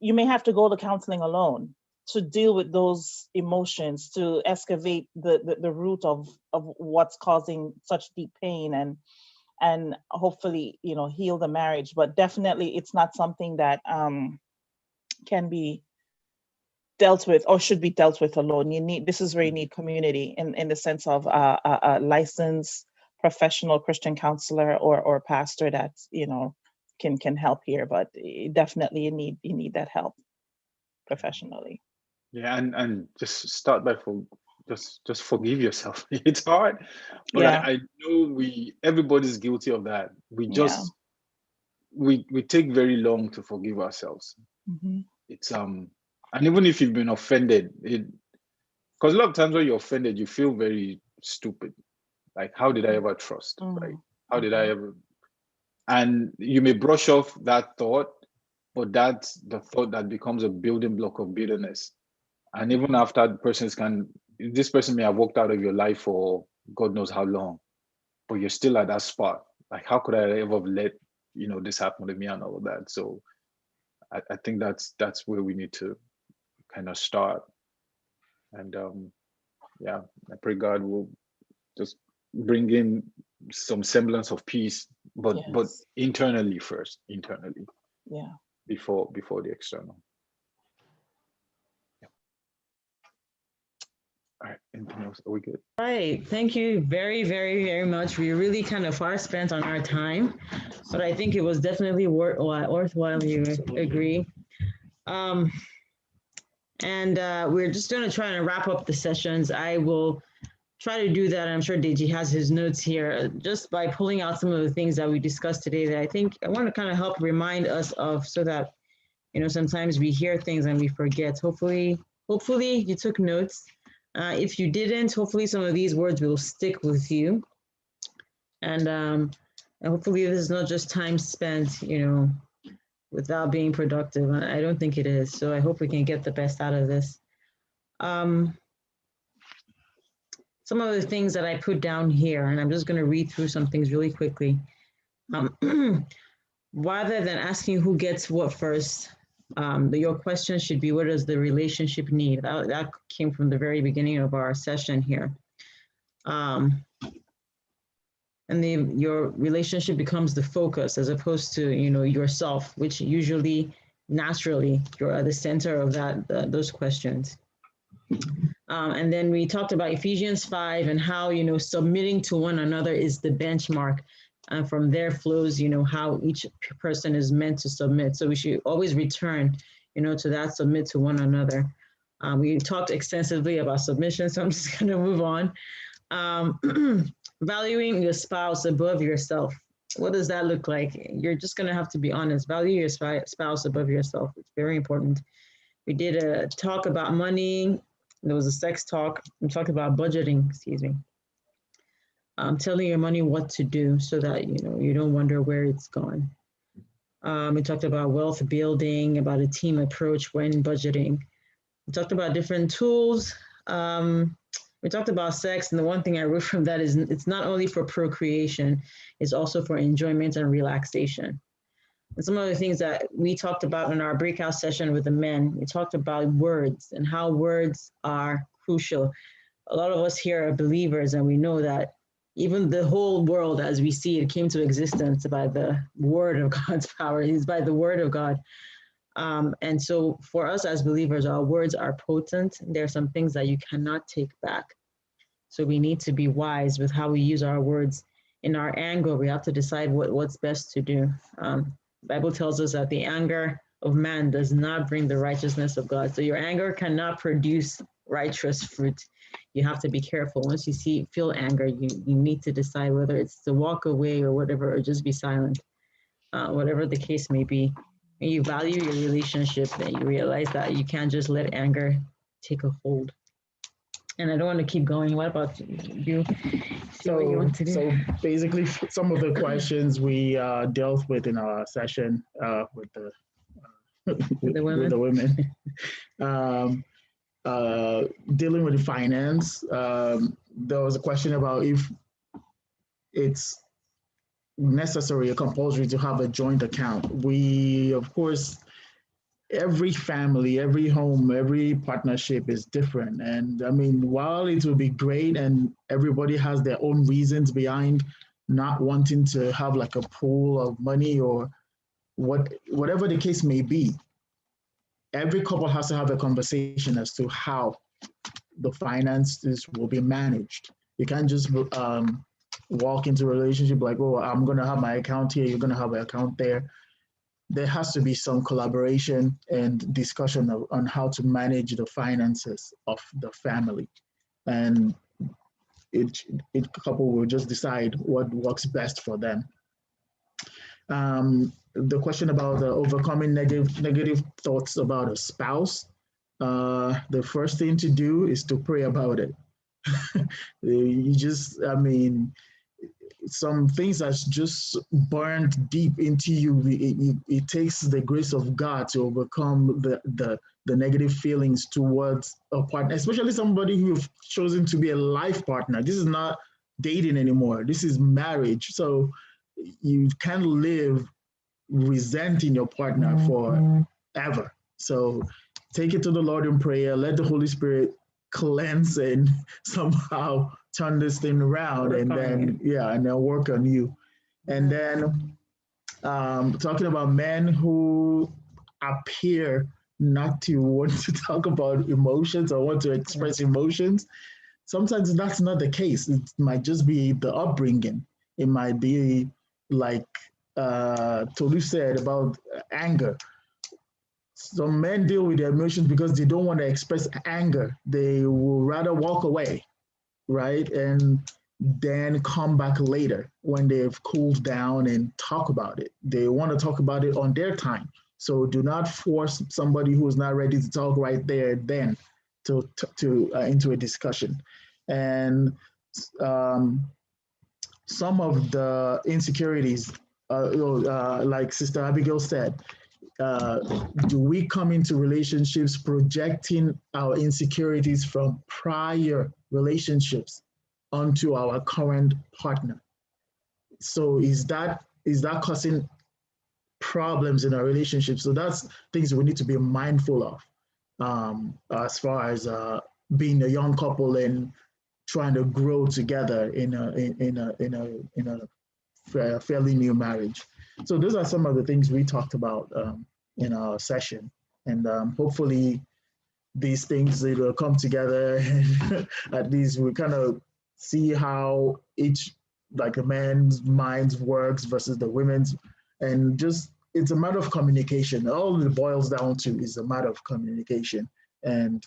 you may have to go to counseling alone to deal with those emotions, to excavate the root of what's causing such deep pain, and hopefully, heal the marriage. But definitely it's not something that can be dealt with or should be dealt with alone. This is where you need community in the sense of a licensed professional Christian counselor or pastor that can help here. But definitely you need that help professionally. Yeah, and just start by just forgive yourself. It's hard, but Yeah. I know everybody's guilty of that. We just we take very long to forgive ourselves. Mm-hmm. It's and even if you've been offended, because a lot of times when you're offended, you feel very stupid. Like, how did I ever trust? Mm-hmm. Right? How did I ever? And you may brush off that thought, but that's the thought that becomes a building block of bitterness. And even after this person may have walked out of your life for God knows how long, but you're still at that spot. Like, how could I ever let this happen to me and all of that? So I think that's where we need to kind of start. And I pray God will just bring in some semblance of peace, but Yes. internally first. Internally. Yeah. before the external. Yeah. All right, anything else? Are we good? Right. Thank you very, very, very much. We really kind of far spent on our time, but I think it was definitely worthwhile. You agree? Um, and we're just going to try and wrap up the sessions. I will try to do that. I'm sure Deji has his notes here, just by pulling out some of the things that we discussed today that I think I want to kind of help remind us of, so that, you know, sometimes we hear things and we forget. Hopefully you took notes. If you didn't, hopefully some of these words will stick with you. And hopefully this is not just time spent, you know, without being productive. I don't think it is. So I hope we can get the best out of this. Some of the things that I put down here, and I'm just going to read through some things really quickly. Rather than asking who gets what first, your question should be, what does the relationship need? That came from the very beginning of our session here. And your relationship becomes the focus, as opposed to, you know, yourself, which usually naturally you're at the center of those questions. And then we talked about Ephesians 5 and how, you know, submitting to one another is the benchmark. And from there flows, you know, how each person is meant to submit. So we should always return, you know, to that, submit to one another. We talked extensively about submission, so I'm just going to move on. Valuing your spouse above yourself. What does that look like? You're just going to have to be honest. Value your spouse above yourself. It's very important. We did a talk about money. There was a sex talk. We talked about budgeting, excuse me. Telling your money what to do so that, you know, you don't wonder where it's gone. We talked about wealth building, about a team approach when budgeting. We talked about different tools. We talked about sex, and the one thing I wrote from that is it's not only for procreation, it's also for enjoyment and relaxation. And some of the things that we talked about in our breakout session with the men, we talked about words and how words are crucial. A lot of us here are believers, and we know that even the whole world as we see it came to existence by the word of God's power. It's by the word of God. And so for us as believers, our words are potent. There are some things that you cannot take back. So we need to be wise with how we use our words. In our anger, we have to decide what's best to do. The Bible tells us that the anger of man does not bring the righteousness of God. So your anger cannot produce righteous fruit. You have to be careful. Once you feel anger, you need to decide whether it's to walk away or whatever, or just be silent, whatever the case may be. When you value your relationship, then you realize that you can't just let anger take a hold. And I don't want to keep going. What about you? So basically, some of the questions we dealt with in our session with the women, dealing with the finance. There was a question about if it's necessary or compulsory to have a joint account. We, of course, every family, every home, every partnership is different. And I mean, while it will be great and everybody has their own reasons behind not wanting to have like a pool of money or whatever the case may be, every couple has to have a conversation as to how the finances will be managed. You can't just walk into a relationship like, oh, I'm going to have my account here, you're going to have an account there. There has to be some collaboration and discussion on how to manage the finances of the family. And each couple will just decide what works best for them. The question about overcoming negative thoughts about a spouse, the first thing to do is to pray about it. You just, I mean, some things that's just burned deep into you. It takes the grace of God to overcome the negative feelings towards a partner, especially somebody who've chosen to be a life partner. This is not dating anymore. This is marriage. So you can't live resenting your partner forever. So take it to the Lord in prayer. Let the Holy Spirit cleanse and somehow turn this thing around, and then work on you. And then talking about men who appear not to want to talk about emotions or want to express emotions. Sometimes that's not the case. It might just be the upbringing. It might be like Tolu said about anger. Some men deal with their emotions because they don't want to express anger. They will rather walk away, right? And then come back later when they've cooled down and talk about it. They want to talk about it on their time. So do not force somebody who is not ready to talk right there then to into a discussion. And some of the insecurities, like Sister Abigail said, do we come into relationships projecting our insecurities from prior relationships onto our current partner? So is that causing problems in our relationship? So that's things we need to be mindful of, as far as being a young couple and trying to grow together in a fairly new marriage. So those are some of the things we talked about in our session, and hopefully these things will come together and at least we kind of see how each, like a man's mind works versus the women's, and just it's a matter of communication. All it boils down to is a matter of communication. And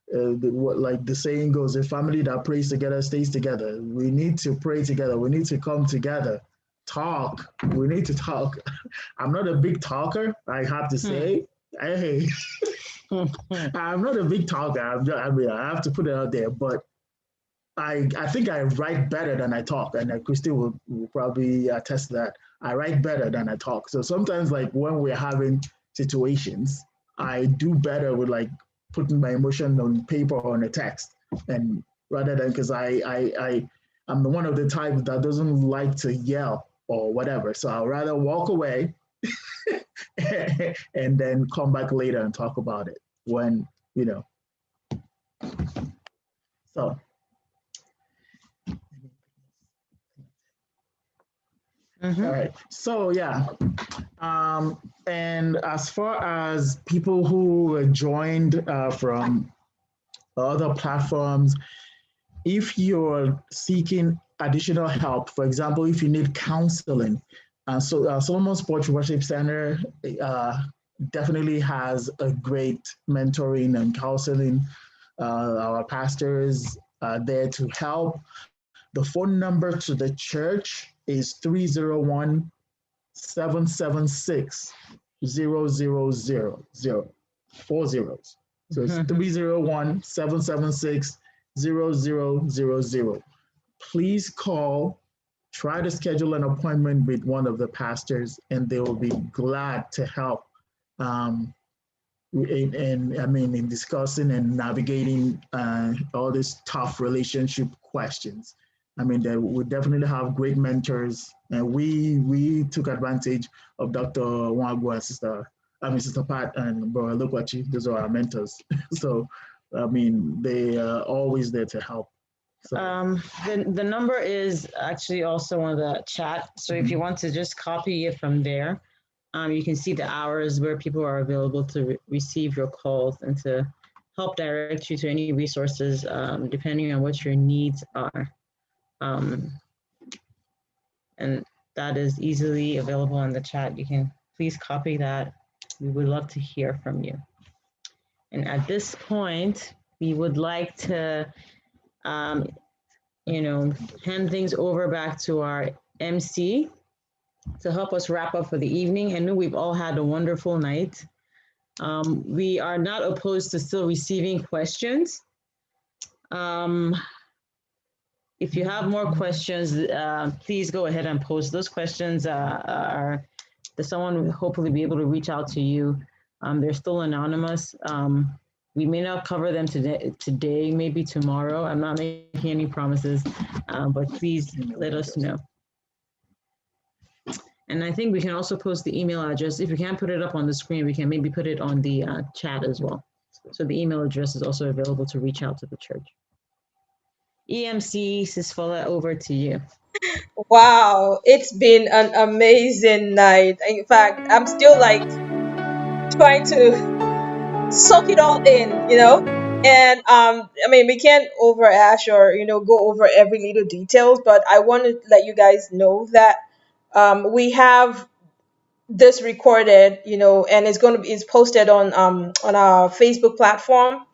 what, like the saying goes, a family that prays together stays together. We need to pray together. We need to come together, talk. We need to talk. I'm not a big talker, I have to say. Hey, I'm not a big talker. I mean, I have to put it out there, but I think I write better than I talk, and Christy will probably attest to that. I write better than I talk. So sometimes, like when we're having situations, I do better with like putting my emotion on paper or on a text, and rather than, because I'm one of the type that doesn't like to yell or whatever. So I'll rather walk away and then come back later and talk about it when, you know. So. All right. So yeah. And as far as people who joined from other platforms, if you're seeking additional help, for example, if you need counseling, Solomon Sports Worship Center definitely has a great mentoring and counseling. Our pastors are there to help. The phone number to the church is 301 776 0000, 4 zeros. So it's 301 776 0000. Please call, try to schedule an appointment with one of the pastors, and they will be glad to help. In discussing and navigating all these tough relationship questions. I mean, we definitely have great mentors, and we took advantage of Dr. Nwagwu and Sister Pat and Brother Lokwachi. Those are our mentors. So, I mean, they are always there to help. So. The number is actually also on the chat. So if you want to just copy it from there, you can see the hours where people are available to receive your calls and to help direct you to any resources, depending on what your needs are. And that is easily available on the chat. You can please copy that. We would love to hear from you. And at this point, we would like to, hand things over back to our MC to help us wrap up for the evening. I know we've all had a wonderful night. We are not opposed to still receiving questions. If you have more questions, please go ahead and post those questions. Someone will hopefully be able to reach out to you. They're still anonymous. We may not cover them today, maybe tomorrow. I'm not making any promises, but please let us know. And I think we can also post the email address. If we can't put it up on the screen, we can maybe put it on the chat as well. So the email address is also available to reach out to the church. EMC Sisfola, over to you. Wow, it's been an amazing night. In fact, I'm still like trying to soak it all in, And I mean, we can't overash or go over every little details, but I want to let you guys know that we have this recorded, and it's posted on our Facebook platform,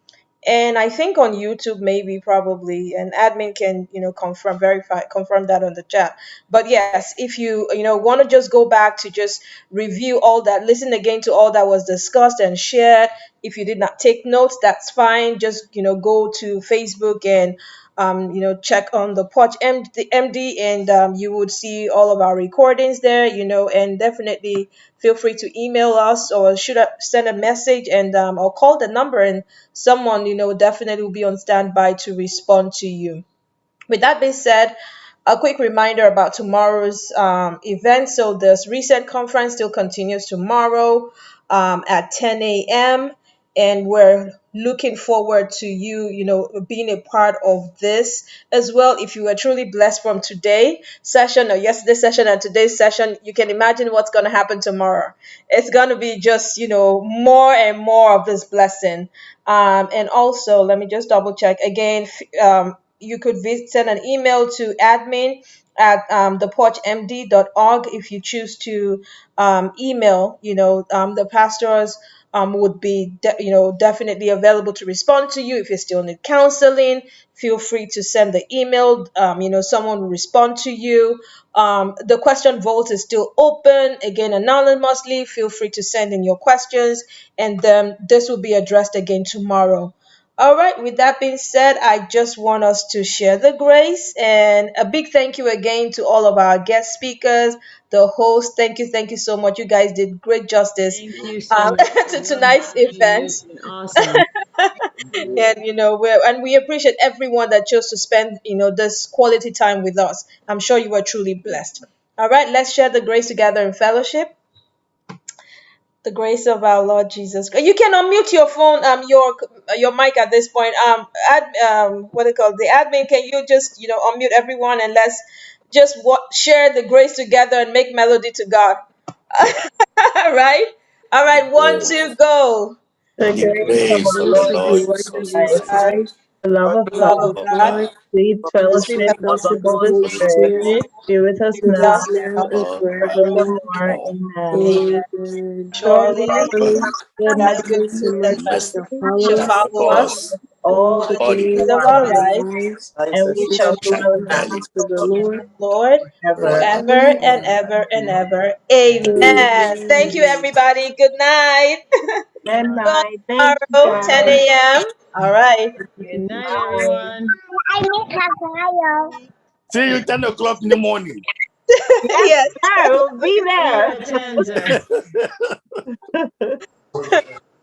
and I think on YouTube, maybe, probably, and admin can confirm that on the chat. But yes, if you want to just go back to just review all that, listen again to all that was discussed and shared. If you did not take notes, that's fine. Just go to Facebook and check on the Porch MD, and you would see all of our recordings there. And definitely feel free to email us or send a message, and or call the number, and someone definitely will be on standby to respond to you. With that being said, a quick reminder about tomorrow's event. So this Reset conference still continues tomorrow at 10 a.m. And we're looking forward to you, being a part of this as well. If you were truly blessed from today's session or yesterday's session and today's session, you can imagine what's going to happen tomorrow. It's going to be just, more and more of this blessing. And also, let me just double check again. You could send an email to admin at theporchmd.org if you choose to email. The pastors would be definitely available to respond to you. If you still need counseling, feel free to send the email. Someone will respond to you. The question vault is still open, again, anonymously. Feel free to send in your questions, and then this will be addressed again tomorrow. All right, with that being said, I just want us to share the grace, and a big thank you again to all of our guest speakers, the host. Thank you so much. You guys did great justice Thank you so much. to tonight's event. Awesome. And we appreciate everyone that chose to spend this quality time with us. I'm sure you were truly blessed. All right, let's share the grace together in fellowship. The grace of our Lord Jesus Christ. You can unmute your phone, your mic at this point. What they call the admin? Can you just unmute everyone, and let's just share the grace together and make melody to God. All right, 1, 2, go. The The grace of grace our of the Grace Lord of Lord our Jesus Lord Jesus Jesus Christ, Christ, Christ, the love of The love love God, of of God, God, sweet and the fellowship sweet sweet of the fellowship fellowship of of the Holy the Holy Holy Spirit Spirit Spirit, be with us be with be now us us now now and and and forevermore. forevermore. forevermore. Amen. Amen. Amen. Surely, Surely, Surely, goodness God's and goodness goodness and and mercy mercy mercy shall shall follow us follow us all all the the all days days of of our our life, lives. and we and we shall shall We dwell dwell shall in in the the dwell house house to of the the of Lord Lord the Lord forever. forever forever. and ever and ever. Amen. Thank you, Amen. everybody. Good night. Good See you night. Thank you, tomorrow, 10 guys. a.m. All right. good night, Bye. everyone. See you 10 o'clock in the morning. Yes, Yes. sir. We'll be See you there. at 10, sir.